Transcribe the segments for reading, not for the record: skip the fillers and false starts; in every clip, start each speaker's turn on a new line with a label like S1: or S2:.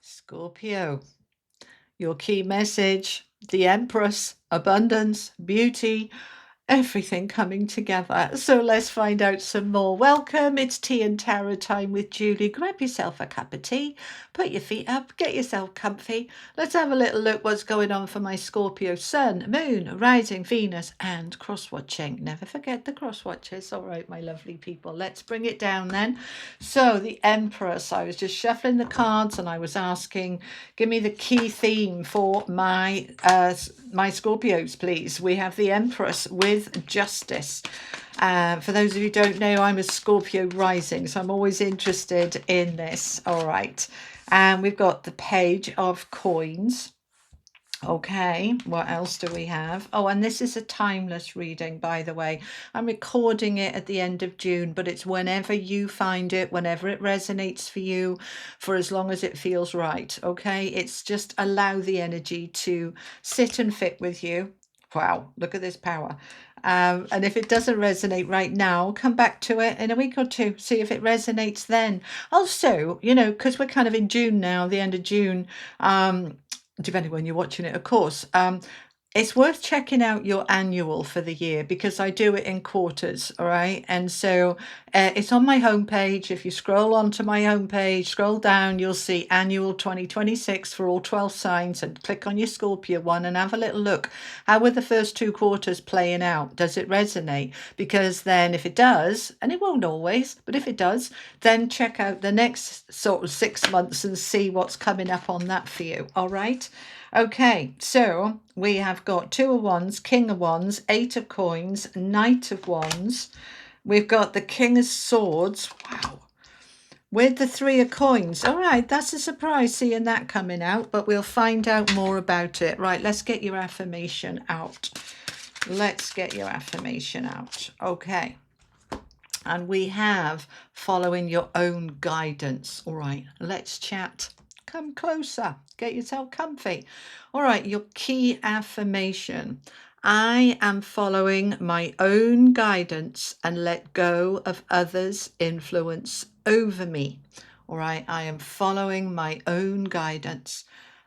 S1: Scorpio, your key message, the Empress, abundance, beauty, everything coming together. So let's find out some more. Welcome, it's tea and tarot time with Julie. Grab yourself a cup of tea, put your feet up, get yourself comfy. Let's have a little look what's going on for my Scorpio sun, moon, rising, Venus, and cross-watching. Never forget the cross-watches. All right, my lovely people, let's bring it down then. So the Empress, I was just shuffling the cards and I was asking, give me the key theme for my Scorpios, please. We have the Empress with justice. For those of you who don't know, I'm a Scorpio rising, so I'm always interested in this. All right. And we've got the Page of Coins. Okay, what else do we have? Oh, and this is a timeless reading, by the way. I'm recording it at the end of June, but it's whenever you find it, whenever it resonates for you, for as long as it feels right. Okay, it's just allow the energy to sit and fit with you. Wow, look at this power. And if it doesn't resonate right now, come back to it in a week or two, see if it resonates then. Also, because we're kind of in June now, the end of June, depending when you're watching it, of course. It's worth checking out your annual for the year because I do it in quarters, all right? And so it's on my homepage. If you scroll onto my homepage, scroll down, you'll see annual 2026 for all 12 signs and click on your Scorpio one and have a little look. How were the first 2 quarters playing out? Does it resonate? Because then if it does, and it won't always, but if it does, then check out the next sort of 6 months and see what's coming up on that for you, all right? Okay, so we have got 2 of Wands, King of Wands, 8 of Coins, Knight of Wands. We've got the King of Swords. Wow. With the 3 of Coins. All right, that's a surprise seeing that coming out, but we'll find out more about it. Right, let's get your affirmation out. Let's get your affirmation out. Okay. And we have following your own guidance. All right, let's chat. Come closer, get yourself comfy. All right, your key affirmation. I am following my own guidance and let go of others' influence over me. All right, I am following my own guidance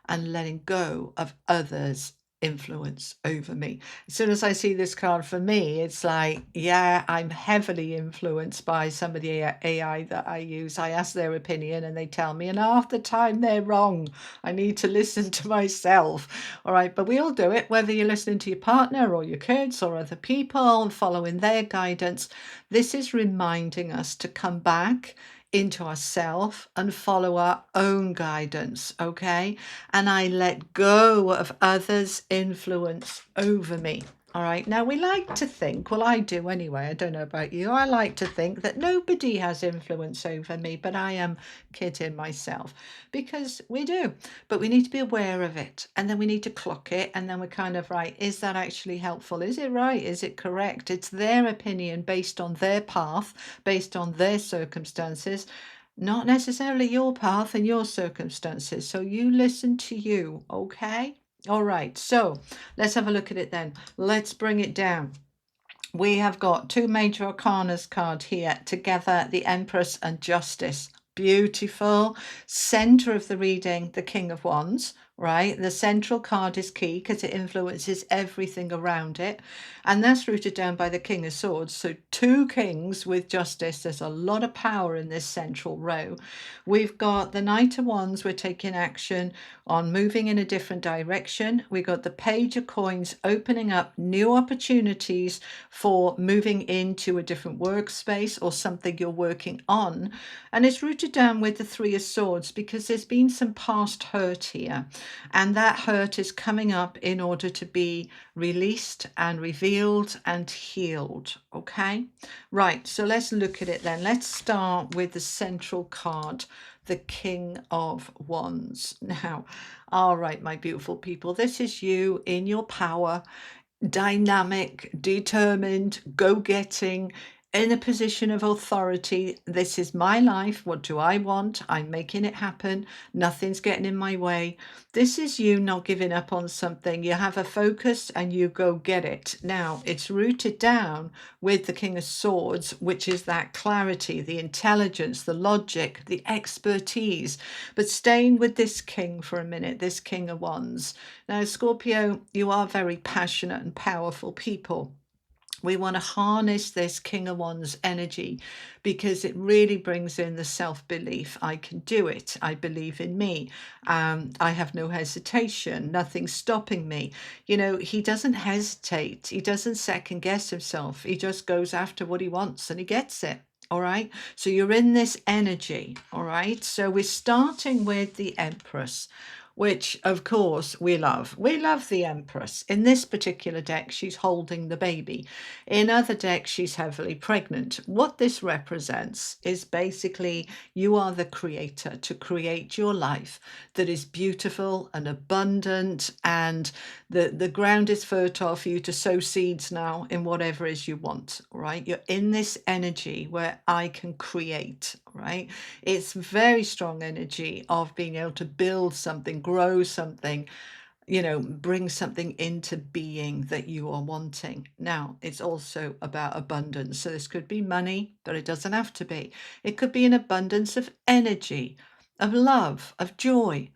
S1: and letting go of others' influence over me. As soon as I see this card, for me, it's like, yeah, I'm heavily influenced by some of the AI that I use. I ask their opinion and they tell me, and half the time they're wrong. I need to listen to myself. All right, but we all do it, whether you're listening to your partner or your kids or other people and following their guidance. This is reminding us to come back into ourself and follow our own guidance, okay? And I let go of others' influence over me. All right. Now, we like to think, well, I do anyway. I don't know about you. I like to think that nobody has influence over me, but I am kidding myself because we do. But we need to be aware of it. And then we need to clock it. And then we're kind of right. Is that actually helpful? Is it right? Is it correct? It's their opinion based on their path, based on their circumstances, not necessarily your path and your circumstances. So you listen to you, okay? All right, so let's have a look at it then. Let's bring it down. We have got 2 major arcanas card here together, the Empress and Justice. Beautiful. Center of the reading, the King of Wands, right? The central card is key because it influences everything around it. And that's rooted down by the King of Swords. So 2 kings with justice. There's a lot of power in this central row. We've got the Knight of Wands. We're taking action on moving in a different direction. We've got the Page of Coins opening up new opportunities for moving into a different workspace or something you're working on. And it's rooted down with the 3 of Swords because there's been some past hurt here. And that hurt is coming up in order to be released and revealed and healed. Okay, right. So let's look at it then. Let's start with the central card, the King of Wands. Now, all right, my beautiful people, this is you in your power, dynamic, determined, go-getting, in a position of authority. This is my life. What do I want? I'm making it happen. Nothing's getting in my way. This is you not giving up on something. You have a focus and you go get it. Now, it's rooted down with the King of Swords, which is that clarity, the intelligence, the logic, the expertise. But staying with this king for a minute, this King of Wands. Now, Scorpio, you are very passionate and powerful people. We want to harness this King of Wands energy because it really brings in the self-belief. I can do it. I believe in me. I have no hesitation. Nothing's stopping me. You know, he doesn't hesitate. He doesn't second guess himself. He just goes after what he wants and he gets it. All right. So you're in this energy. All right. So we're starting with the Empress, which of course we love. We love the Empress. In this particular deck, she's holding the baby. In other decks, she's heavily pregnant. What this represents is basically you are the creator to create your life that is beautiful and abundant, and the ground is fertile for you to sow seeds now in whatever it is you want, right? You're in this energy where I can create, right? It's very strong energy of being able to build something, grow something, you know, bring something into being that you are wanting. Now, it's also about abundance. So this could be money, but it doesn't have to be. It could be an abundance of energy, of love, of joy.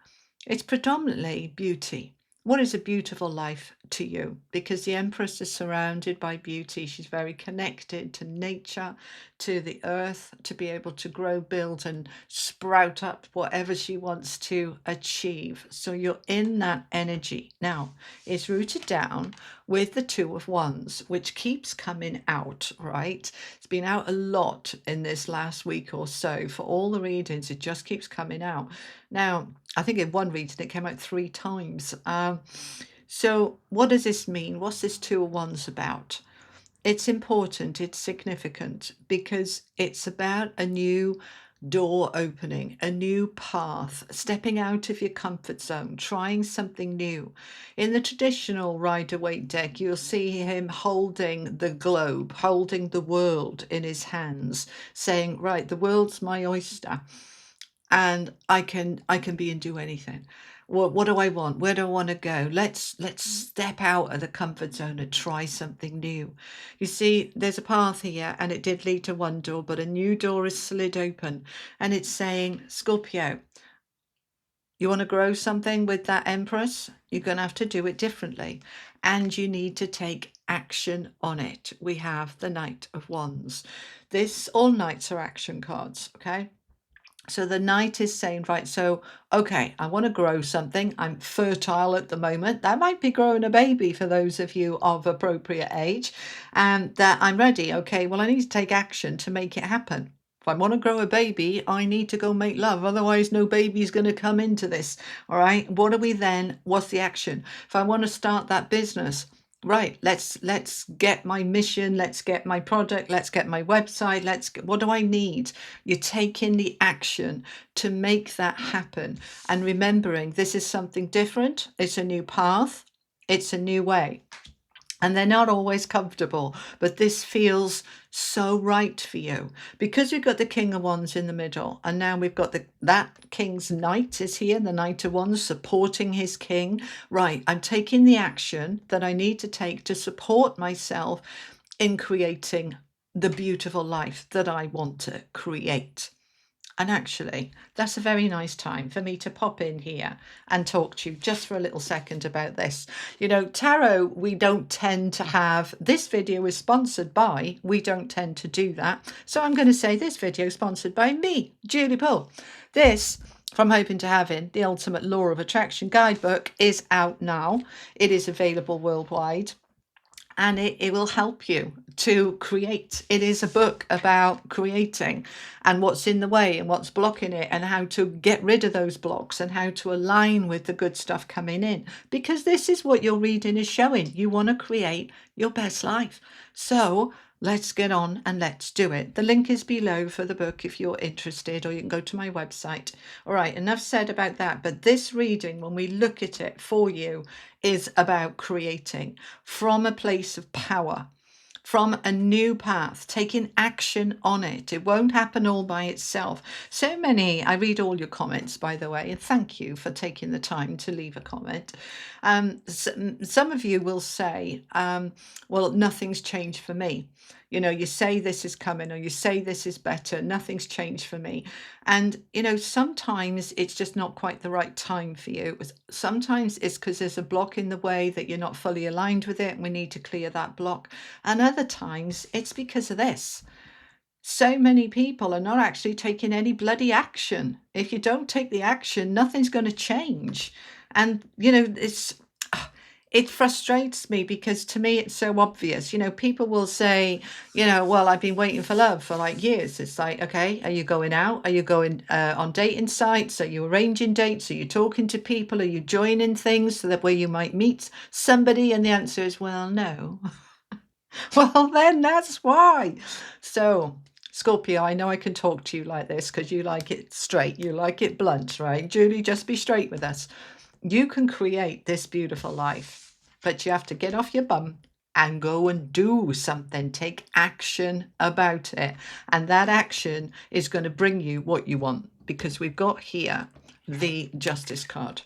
S1: It's predominantly beauty. What is a beautiful life to you? Because the Empress is surrounded by beauty. She's very connected to nature, to the earth, to be able to grow, build, and sprout up whatever she wants to achieve. So you're in that energy. Now, it's rooted down with the Two of Wands, which keeps coming out, right? It's been out a lot in this last week or so. For all the readings, it just keeps coming out. Now, I think in one reading it came out 3 times. So what does this mean? What's this Two of Wands about? It's important, it's significant, because it's about a new door opening, a new path, stepping out of your comfort zone, trying something new. In the traditional Rider-Waite deck, you'll see him holding the globe, holding the world in his hands, saying, right, the world's my oyster, and I can be and do anything. What do I want? Where do I want to go? Let's step out of the comfort zone and try something new. You see, there's a path here, and it did lead to one door, but a new door is slid open, and it's saying, Scorpio, you want to grow something with that Empress? You're going to have to do it differently, and you need to take action on it. We have the Knight of Wands. All knights are action cards, okay? So the Knight is saying, right, so, okay, I want to grow something. I'm fertile at the moment. That might be growing a baby for those of you of appropriate age. And that I'm ready. Okay, well, I need to take action to make it happen. If I want to grow a baby, I need to go make love. Otherwise, no baby's going to come into this. All right. What are we then? What's the action? If I want to start that business, right, let's get my mission, let's get my product, let's get my website, what do I need? You're taking the action to make that happen, and remembering this is something different. It's a new path, it's a new way, and they're not always comfortable, but this feels so right for you because we've got the King of Wands in the middle, and now we've got that King's Knight is here, the Knight of Wands supporting his king. Right, I'm taking the action that I need to take to support myself in creating the beautiful life that I want to create. And actually, that's a very nice time for me to pop in here and talk to you just for a little second about this. You know, tarot, we don't tend to have, this video is sponsored by, we don't tend to do that. So I'm going to say this video is sponsored by me, Julie Poole. This, From Hoping to Having, the Ultimate Law of Attraction Guidebook, is out now. It is available worldwide. And it will help you to create. It is a book about creating and what's in the way and what's blocking it, and how to get rid of those blocks and how to align with the good stuff coming in. Because this is what your reading is showing. You want to create your best life. So let's get on and let's do it. The link is below for the book if you're interested, or you can go to my website. All right, enough said about that. But this reading, when we look at it for you, is about creating from a place of power, from a new path, taking action on it. It won't happen all by itself. So many, I read all your comments, by the way, and thank you for taking the time to leave a comment. Some of you will say, well, nothing's changed for me. You know, you say this is coming, or you say this is better, nothing's changed for me. And, you know, sometimes it's just not quite the right time for you. Sometimes it's because there's a block in the way that you're not fully aligned with it, and we need to clear that block. And other times it's because of this. So many people are not actually taking any bloody action. If you don't take the action, nothing's going to change. And, you know, it frustrates me because to me it's so obvious. You know, people will say, you know, well, I've been waiting for love for like years. It's like, okay, are you going out? Are you going on dating sites? Are you arranging dates? Are you talking to people? Are you joining things so that where you might meet somebody? And the answer is, well, no. Well, then that's why. So, Scorpio, I know I can talk to you like this because you like it straight. You like it blunt, right? Julie, just be straight with us. You can create this beautiful life, but you have to get off your bum and go and do something. Take action about it. And that action is going to bring you what you want, because we've got here the Justice card.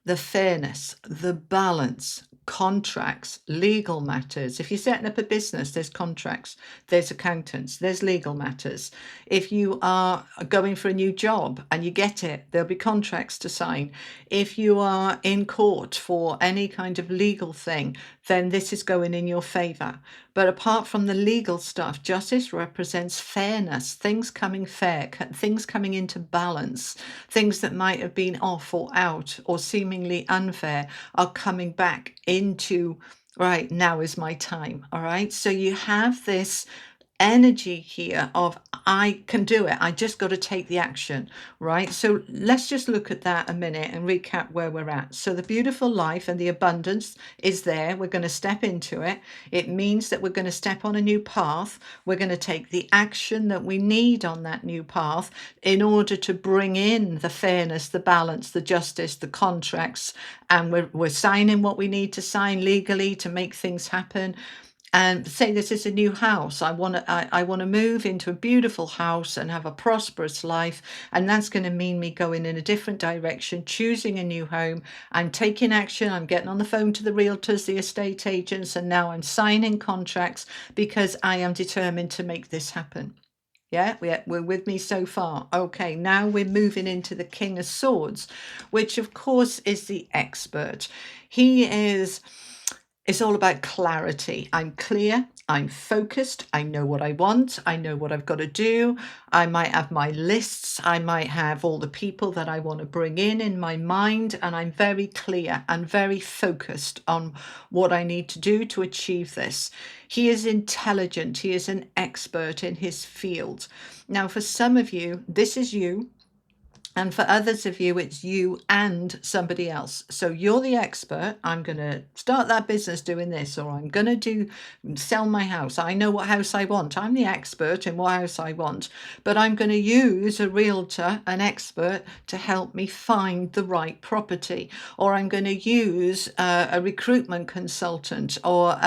S1: The fairness, the balance, contracts, legal matters. If you're setting up a business, there's contracts, there's accountants, there's legal matters. If you are going for a new job and you get it, there'll be contracts to sign. If you are in court for any kind of legal thing, then this is going in your favor. But apart from the legal stuff, justice represents fairness, things coming fair, things coming into balance, things that might have been off or out or seemingly unfair are coming back into, right, now is my time. All right. So you have this energy here of I can do it. I just got to take the action, right? So let's just look at that a minute and recap where we're at. So the beautiful life and the abundance is there. We're going to step into it. It means that we're going to step on a new path. We're going to take the action that we need on that new path in order to bring in the fairness, the balance, the justice, the contracts, and we're signing what we need to sign legally to make things happen. And say this is a new house. I want to move into a beautiful house and have a prosperous life, and that's going to mean me going in a different direction, choosing a new home. I'm taking action. I'm getting on the phone to the realtors, the estate agents, and now I'm signing contracts because I am determined to make this happen. Yeah, we're with me so far. Okay, now we're moving into the King of Swords, which of course is the expert. He is. It's all about clarity. I'm clear, I'm focused, I know what I want, I know what I've got to do. I might have my lists, I might have all the people that I want to bring in my mind, and I'm very clear and very focused on what I need to do to achieve this. He is intelligent, he is an expert in his field. Now, for some of you, this is you. And for others of you, it's you and somebody else. So you're the expert. I'm going to start that business doing this, or I'm going to sell my house. I know what house I want. I'm the expert in what house I want, but I'm going to use a realtor, an expert, to help me find the right property. Or I'm going to use a recruitment consultant or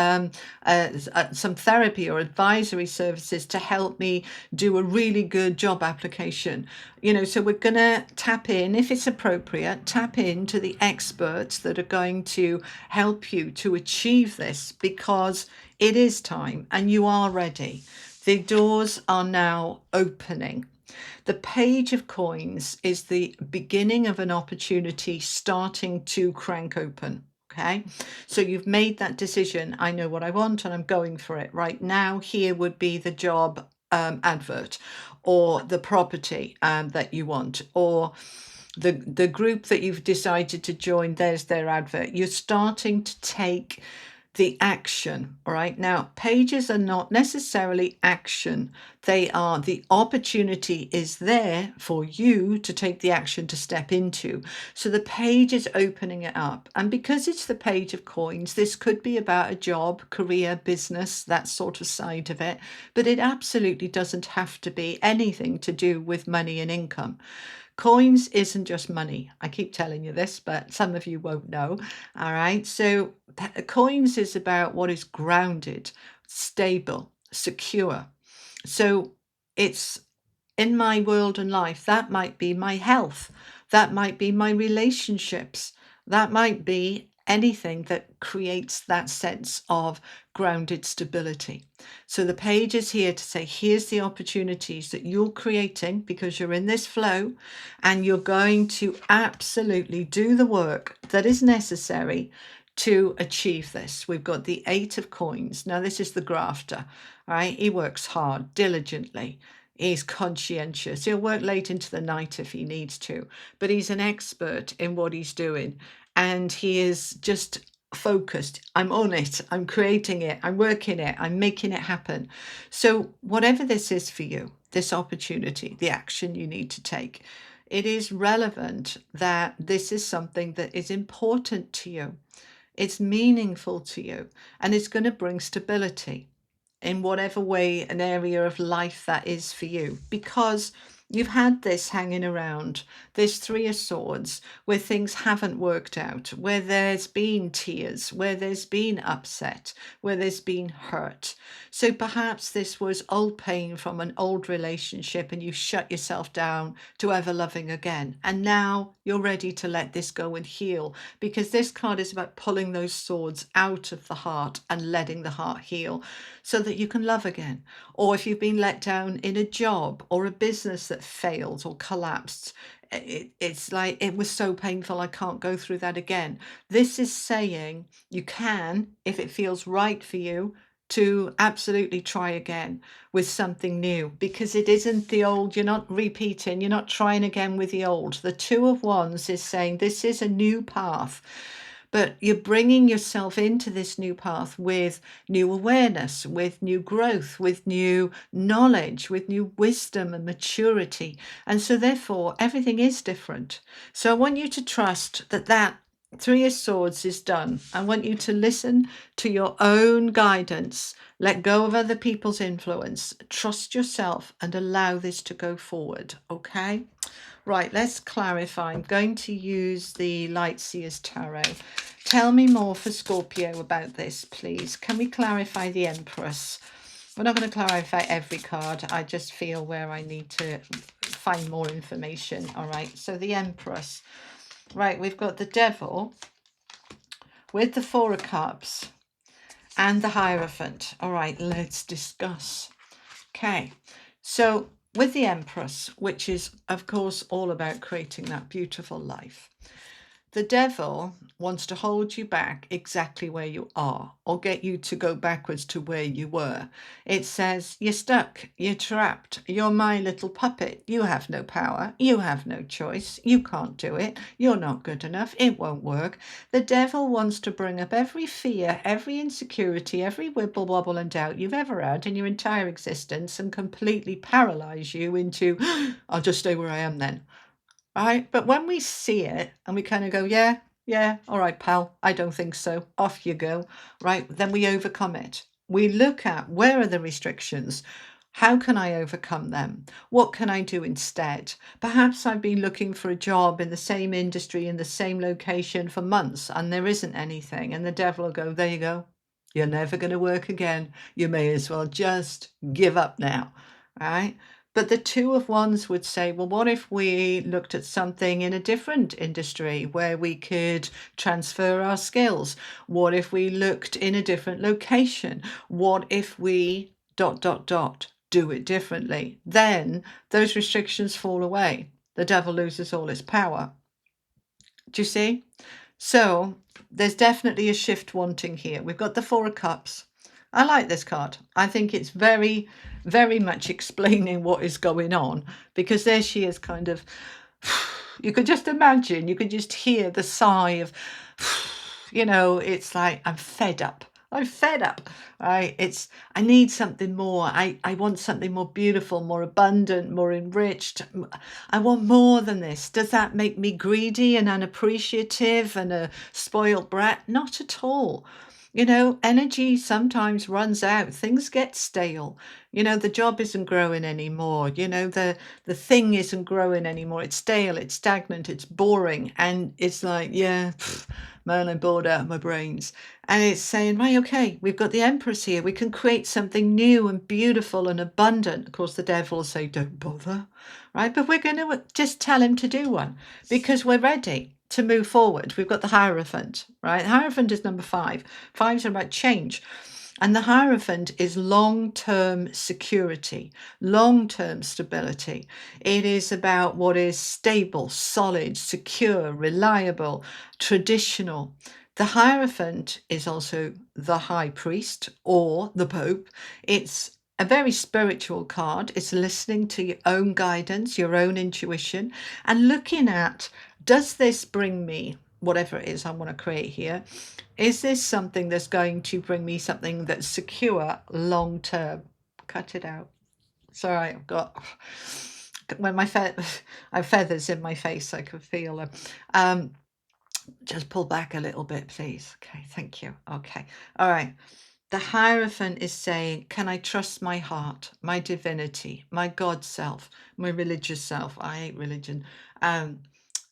S1: some therapy or advisory services to help me do a really good job application. You know, so we're going to tap in, if it's appropriate, tap into the experts that are going to help you to achieve this, because it is time and you are ready. The doors are now opening. The Page of Coins is the beginning of an opportunity starting to crank open. Okay, so you've made that decision. I know what I want and I'm going for it. Right now, here would be the job advert, or the property that you want, or the group that you've decided to join. There's their advert. You're starting to take the action. All right, now pages are not necessarily action. They are, the opportunity is there for you to take the action to step into. So the page is opening it up, and because it's the Page of Coins, this could be about a job, career, business, that sort of side of it, but it absolutely doesn't have to be anything to do with money and income. Coins isn't just money. I keep telling you this, but some of you won't know. All right. So coins is about what is grounded, stable, secure. So it's in my world and life. That might be my health. That might be my relationships. That might be anything that creates that sense of grounded stability. So the page is here to say, here's the opportunities that you're creating because you're in this flow, and you're going to absolutely do the work that is necessary to achieve this. We've got the 8 of coins. Now, this is the grafter, right? He works hard, diligently. He's conscientious. He'll work late into the night if he needs to, but he's an expert in what he's doing. And he is just focused. I'm on it. I'm creating it. I'm working it. I'm making it happen. So whatever this is for you, this opportunity, the action you need to take, it is relevant that this is something that is important to you. It's meaningful to you, and it's going to bring stability in whatever way, an area of life that is for you, because you've had this hanging around, this 3 of Swords, where things haven't worked out, where there's been tears, where there's been upset, where there's been hurt. So perhaps this was old pain from an old relationship, and you shut yourself down to ever loving again. And now you're ready to let this go and heal, because this card is about pulling those swords out of the heart and letting the heart heal so that you can love again. Or if you've been let down in a job or a business that failed or collapsed, it's like, it was so painful, I can't go through that again. This is saying you can, if it feels right for you, to absolutely try again with something new, because it isn't the old. You're not repeating, you're not trying again with the old. The 2 of Wands is saying this is a new path, but you're bringing yourself into this new path with new awareness, with new growth, with new knowledge, with new wisdom and maturity. And so therefore everything is different. So I want you to trust that that 3 of Swords is done. I want you to listen to your own guidance, let go of other people's influence, trust yourself, and allow this to go forward. Okay? Right, let's clarify. I'm going to use the Light Seers Tarot. Tell me more for Scorpio about this, please. Can we clarify the Empress? We're not going to clarify every card. I just feel where I need to find more information. All right, so the Empress. Right, we've got the Devil with the 4 of Cups and the Hierophant. All right, let's discuss. Okay, so with the Empress, which is, of course, all about creating that beautiful life, the Devil wants to hold you back exactly where you are, or get you to go backwards to where you were. It says, you're stuck, you're trapped, you're my little puppet, you have no power, you have no choice, you can't do it, you're not good enough, it won't work. The Devil wants to bring up every fear, every insecurity, every wibble, wobble and doubt you've ever had in your entire existence, and completely paralyze you into, I'll just stay where I am then. Right? But when we see it and we kind of go, yeah, all right, pal, I don't think so. Off you go. Right? Then we overcome it. We look at, where are the restrictions? How can I overcome them? What can I do instead? Perhaps I've been looking for a job in the same industry, in the same location for months, and there isn't anything. And the Devil will go, there you go. You're never going to work again. You may as well just give up now. Right? But the 2 of Wands would say, well, what if we looked at something in a different industry where we could transfer our skills? What if we looked in a different location? What if we ... do it differently? Then those restrictions fall away. The Devil loses all its power. Do you see? So there's definitely a shift wanting here. We've got the 4 of Cups. I like this card. I think it's very, very much explaining what is going on, because there she is, kind of, you could just imagine, you could just hear the sigh of, it's like, I'm fed up. I'm fed up. Right? I need something more. I want something more beautiful, more abundant, more enriched. I want more than this. Does that make me greedy and unappreciative and a spoiled brat? Not at all. Energy sometimes runs out. Things get stale. The job isn't growing anymore. The thing isn't growing anymore. It's stale, it's stagnant, it's boring. And it's like, yeah, man, I'm bored out of my brains. And it's saying, right, okay, we've got the Empress here. We can create something new and beautiful and abundant. Of course, the devil will say, don't bother, right? But we're going to just tell him to do one because we're ready to move forward. We've got the Hierophant, right? The Hierophant is number 5. 5s are about change. And the Hierophant is long-term security, long-term stability. It is about what is stable, solid, secure, reliable, traditional. The Hierophant is also the High Priest or the Pope. It's a very spiritual card. It's listening to your own guidance, your own intuition, and looking at, does this bring me whatever it is I want to create here? Is this something that's going to bring me something that's secure long term? Cut it out. Sorry, I've got when I have feathers in my face. I can feel them. Just pull back a little bit, please. Okay, thank you. Okay, all right. The Hierophant is saying, can I trust my heart, my divinity, my God self, my religious self? I hate religion.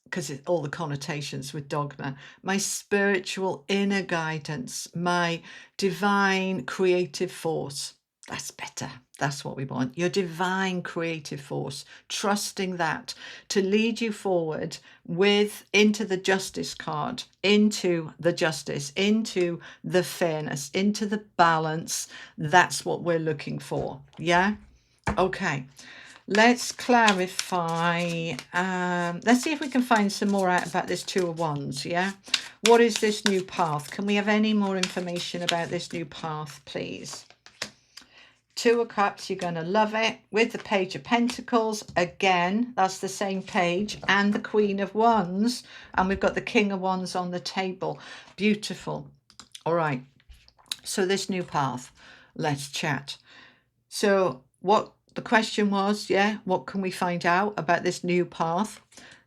S1: Because all the connotations with dogma, my spiritual inner guidance, my divine creative force. That's better. That's what we want. Your divine creative force, trusting that to lead you forward into the justice card, into the justice, into the fairness, into the balance. That's what we're looking for. Yeah. Okay. Let's clarify. Let's see if we can find some more out about this Two of Wands, yeah? What is this new path? Can we have any more information about this new path, please? Two of Cups, you're going to love it. With the Page of Pentacles, again, that's the same page, and the Queen of Wands, and we've got the King of Wands on the table. Beautiful. All right. So this new path, let's chat. So what the question was, yeah, what can we find out about this new path?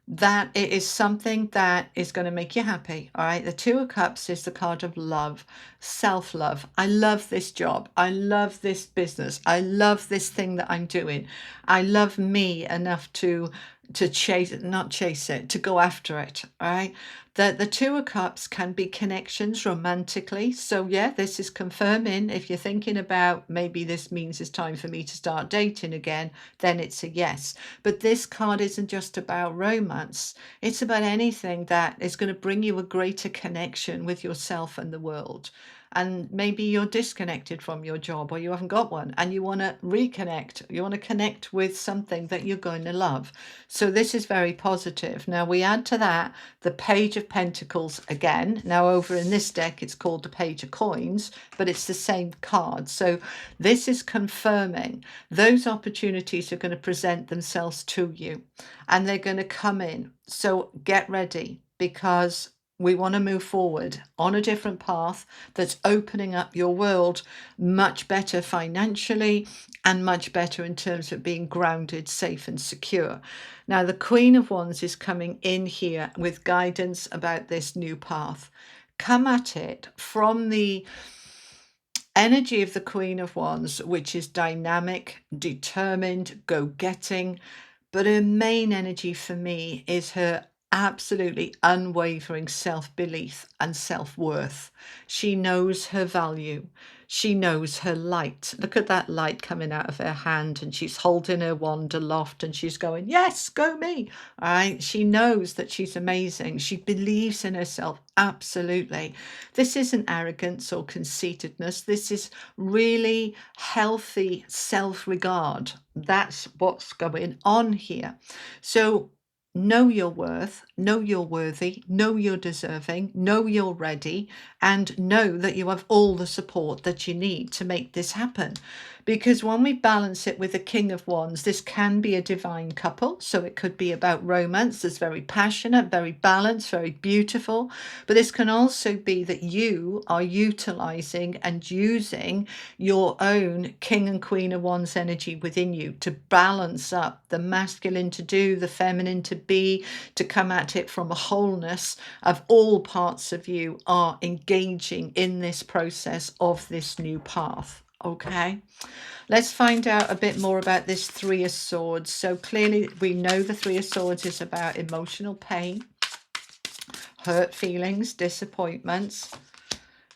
S1: That it is something that is going to make you happy. All right. The Two of Cups is the card of love, self-love. I love this job. I love this business. I love this thing that I'm doing. I love me enough to chase it, not chase it, to go after it. All right. The Two of Cups can be connections romantically. So yeah, this is confirming. If you're thinking about maybe this means it's time for me to start dating again, then it's a yes. But this card isn't just about romance. It's about anything that is going to bring you a greater connection with yourself and the world. And maybe you're disconnected from your job or you haven't got one and you want to reconnect. You want to connect with something that you're going to love. So this is very positive. Now we add to that the Page of Pentacles again. Now over in this deck, it's called the Page of Coins, but it's the same card. So this is confirming those opportunities are going to present themselves to you and they're going to come in. So get ready because we want to move forward on a different path that's opening up your world much better financially and much better in terms of being grounded, safe and secure. Now, the Queen of Wands is coming in here with guidance about this new path. Come at it from the energy of the Queen of Wands, which is dynamic, determined, go-getting. But her main energy for me is her absolutely unwavering self-belief and self-worth. She knows her value. She knows her light. Look at that light coming out of her hand and she's holding her wand aloft and she's going, yes, go me. All right. She knows that she's amazing. She believes in herself. Absolutely. This isn't arrogance or conceitedness. This is really healthy self-regard. That's what's going on here. So know your worth, know you're worthy, know you're deserving, know you're ready, and know that you have all the support that you need to make this happen. Because when we balance it with the King of Wands, this can be a divine couple. So it could be about romance that's very passionate, very balanced, very beautiful. But this can also be that you are utilizing and using your own King and Queen of Wands energy within you to balance up the masculine to do, the feminine to be, to come at it from a wholeness of all parts of you are engaging in this process of this new path. Okay, let's find out a bit more about this Three of Swords. So clearly we know the Three of Swords is about emotional pain, hurt feelings, disappointments.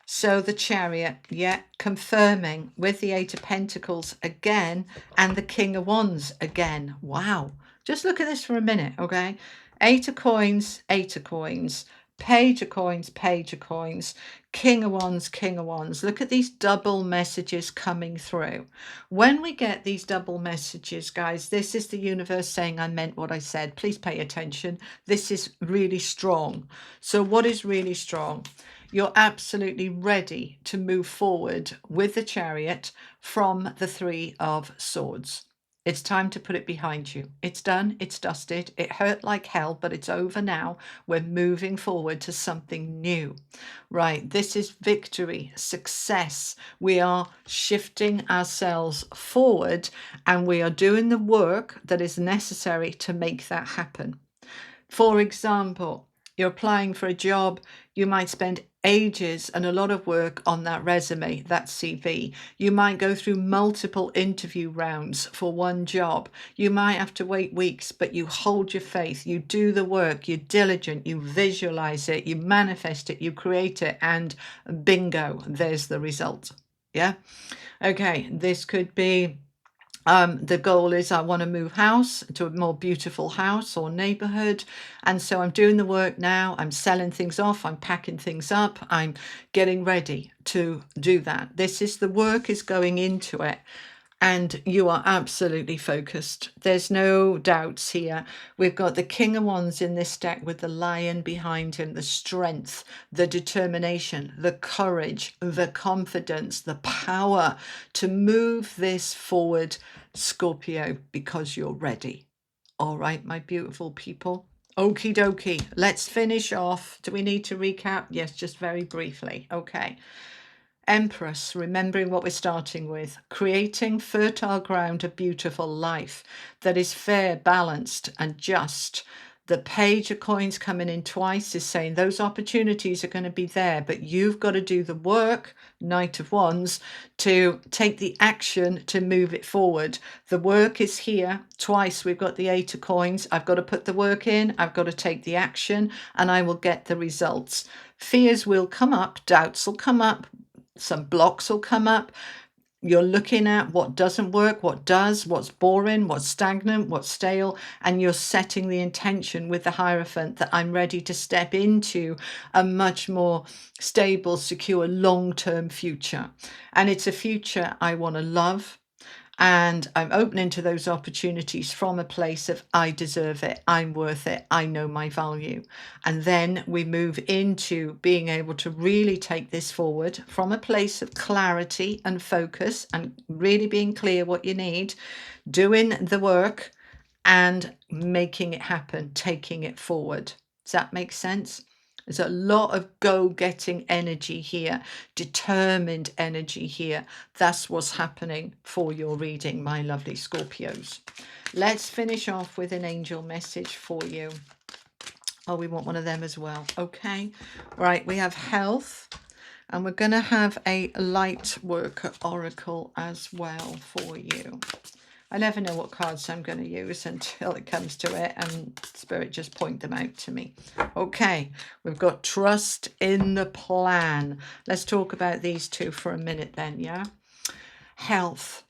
S1: So the Chariot, yeah, confirming with the Eight of Pentacles again and the King of Wands again. Wow. Just look at this for a minute, okay? Eight of Coins, Eight of Coins, Page of Coins, Page of Coins, King of Wands, King of Wands. Look at these double messages coming through. When we get these double messages, guys, this is the universe saying I meant what I said. Please pay attention. This is really strong. So what is really strong? You're absolutely ready to move forward with the Chariot from the Three of Swords. It's time to put it behind you. It's done. It's dusted. It hurt like hell, but it's over now. We're moving forward to something new. Right. This is victory, success. We are shifting ourselves forward and we are doing the work that is necessary to make that happen. For example, you're applying for a job, you might spend ages and a lot of work on that resume, that CV. You might go through multiple interview rounds for one job. You might have to wait weeks, but you hold your faith, you do the work, you're diligent, you visualize it, you manifest it, you create it, and bingo, there's the result. Yeah. Okay, this could be the goal is I want to move house to a more beautiful house or neighborhood. And so I'm doing the work now. I'm selling things off. I'm packing things up. I'm getting ready to do that. This is the work is going into it. And you are absolutely focused. There's no doubts here. We've got the King of Wands in this deck with the lion behind him, the strength, the determination, the courage, the confidence, the power to move this forward, Scorpio, because you're ready. All right, my beautiful people. Okie dokie. Let's finish off. Do we need to recap? Yes, just very briefly. Okay. Empress, remembering what we're starting with, creating fertile ground, a beautiful life that is fair, balanced, and just. The Page of Coins coming in twice is saying those opportunities are going to be there, but you've got to do the work, Knight of Wands, to take the action to move it forward. The work is here. Twice we've got the Eight of Coins. I've got to put the work in. I've got to take the action, and I will get the results. Fears will come up. Doubts will come up. Some blocks will come up. You're looking at what doesn't work, what does, what's boring, what's stagnant, what's stale, and you're setting the intention with the Hierophant that I'm ready to step into a much more stable, secure, long-term future. And it's a future I want to love. And I'm opening to those opportunities from a place of I deserve it, I'm worth it, I know my value. And then we move into being able to really take this forward from a place of clarity and focus and really being clear what you need, doing the work and making it happen, taking it forward. Does that make sense? There's a lot of go-getting energy here, determined energy here. That's what's happening for your reading, my lovely Scorpios. Let's finish off with an angel message for you. Oh, we want one of them as well. Okay. Right, we have health. And we're going to have a light worker oracle as well for you. I never know what cards I'm going to use until it comes to it, and Spirit just point them out to me. Okay, we've got trust in the plan. Let's talk about these two for a minute then, yeah? Health.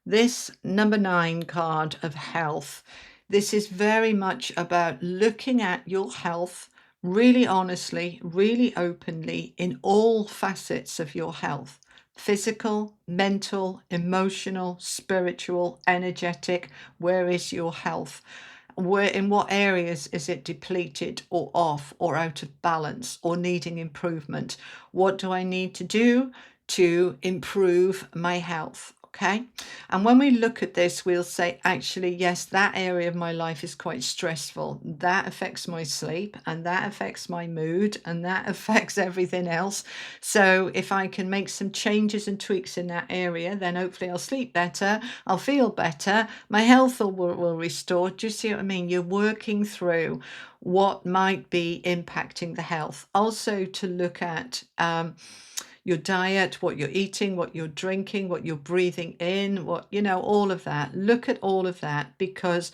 S1: This number 9 card of health. This is very much about looking at your health really honestly, really openly in all facets of your health. Physical, mental, emotional, spiritual, energetic. Where is your health? Where, in what areas is it depleted or off or out of balance or needing improvement? What do I need to do to improve my health? Okay. And when we look at this, we'll say, actually, yes, that area of my life is quite stressful. That affects my sleep, and that affects my mood, and that affects everything else. So if I can make some changes and tweaks in that area, then hopefully I'll sleep better, I'll feel better, my health will restore. Do you see what I mean? You're working through what might be impacting the health. Also to look at your diet, what you're eating, what you're drinking, what you're breathing in, what, all of that. Look at all of that, because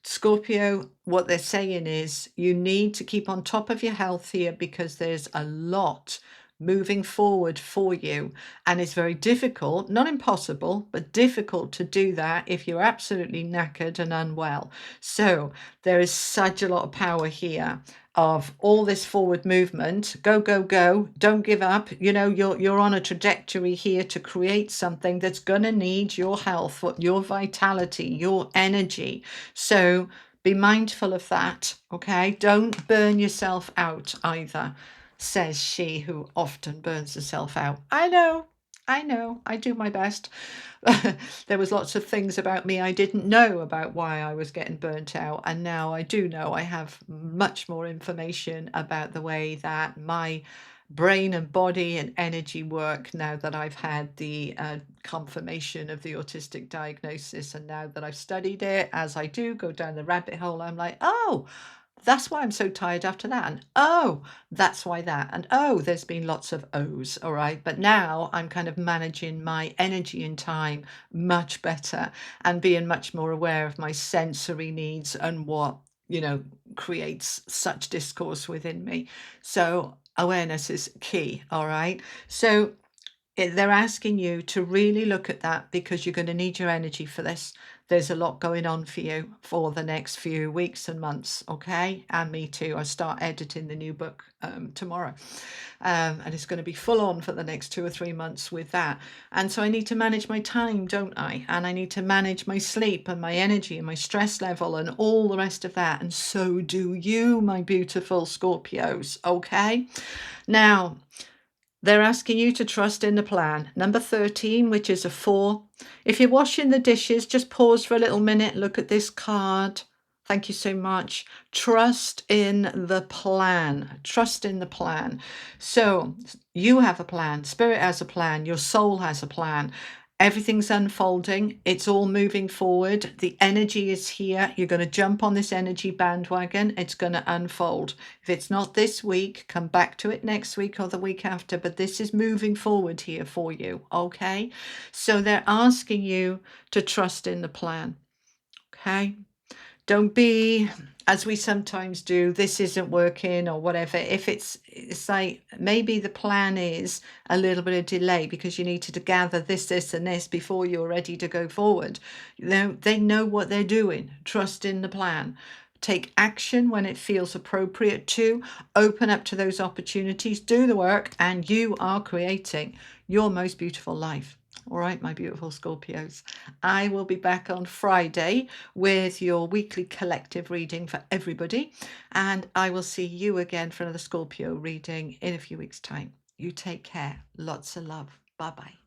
S1: Scorpio, what they're saying is you need to keep on top of your health here, because there's a lot moving forward for you, and it's very difficult, not impossible, but difficult to do that if you're absolutely knackered and unwell. So there is such a lot of power here of all this forward movement. Go, go, go, don't give up. You're on a trajectory here to create something that's going to need your health, your vitality, your energy. So be mindful of that. Okay, don't burn yourself out either, says she who often burns herself out. I know, I do my best. There was lots of things about me I didn't know about why I was getting burnt out, and now I do know. I have much more information about the way that my brain and body and energy work now that I've had the confirmation of the autistic diagnosis, and now that I've studied it, as I do go down the rabbit hole, I'm like, oh, that's why I'm so tired after that. And oh, that's why that. And oh, there's been lots of O's. All right. But now I'm kind of managing my energy and time much better, and being much more aware of my sensory needs and what, creates such discourse within me. So awareness is key. All right. So they're asking you to really look at that, because you're going to need your energy for this. There's a lot going on for you for the next few weeks and months, okay? And me too. I start editing the new book tomorrow, and it's going to be full on for the next 2 or 3 months with that. And so I need to manage my time, don't I? And I need to manage my sleep and my energy and my stress level and all the rest of that. And so do you, my beautiful Scorpios, okay? Now, they're asking you to trust in the plan. Number 13, which is a 4. If you're washing the dishes, just pause for a little minute. Look at this card. Thank you so much. Trust in the plan. Trust in the plan. So you have a plan. Spirit has a plan. Your soul has a plan. Everything's unfolding. It's all moving forward. The energy is here. You're going to jump on this energy bandwagon. It's going to unfold. If it's not this week, come back to it next week or the week after. But this is moving forward here for you. Okay. So they're asking you to trust in the plan. Okay. Don't be, as we sometimes do, this isn't working or whatever. If it's like maybe the plan is a little bit of delay because you need to gather this, and this before you're ready to go forward. They know what they're doing. Trust in the plan. Take action when it feels appropriate to. Open up to those opportunities. Do the work, and you are creating your most beautiful life. All right, my beautiful Scorpios. I will be back on Friday with your weekly collective reading for everybody. And I will see you again for another Scorpio reading in a few weeks' time. You take care. Lots of love. Bye-bye.